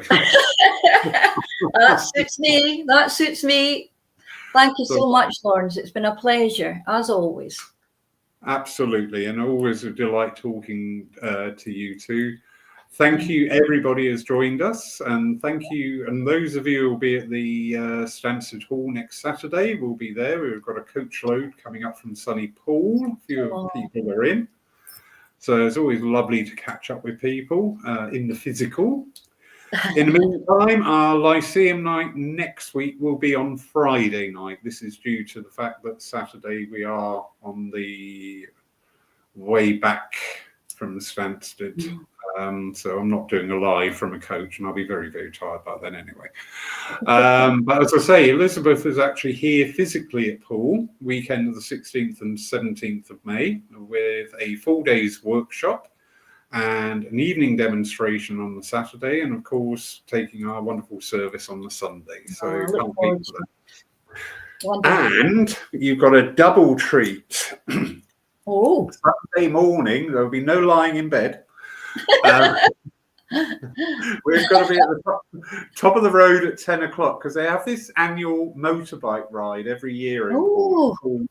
That suits me. That suits me. Thank you so much, Lawrence. It's been a pleasure, as always. Absolutely. And always a delight talking to you too. Thank you, everybody has joined us, and thank you. And those of you who will be at the Stansted Hall next Saturday, we'll be there. We've got a coach load coming up from Sunny Pool. A few people are in. So it's always lovely to catch up with people in the physical. In the meantime, our Lyceum night next week will be on Friday night. This is due to the fact that Saturday we are on the way back from the Stansted. So I'm not doing a live from a coach, and I'll be very, very tired by then anyway. But as I say, Elizabeth is actually here physically at Pool, weekend of the 16th and 17th of May, with a full day's workshop and an evening demonstration on the Saturday, and of course taking our wonderful service on the Sunday. So can't wait for that. Wonderful. And you've got a double treat. Oh, Sunday morning, there'll be no lying in bed. We're going to be at the top of the road at 10 o'clock because they have this annual motorbike ride every year in Port called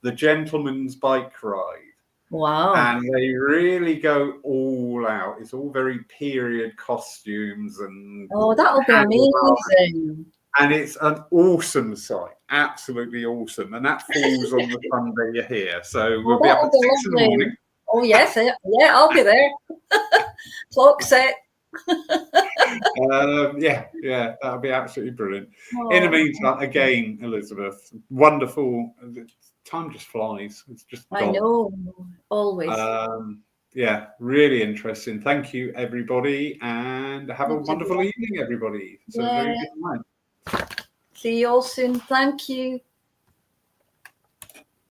the Gentleman's Bike Ride. wow. And they really go all out. It's all very period costumes and that'll be amazing. and it's an awesome sight, absolutely awesome. And that falls on the Sunday you're here. So we'll be up at 6 in the morning. Oh yes, yeah, I'll be there. Clock set. Yeah, that'll be absolutely brilliant. In the meantime, again, Elizabeth, wonderful. Time just flies. It's just gone. I know, always. Yeah, really interesting. Thank you, everybody, and have a wonderful evening, everybody. So very good night. See you all soon. Thank you.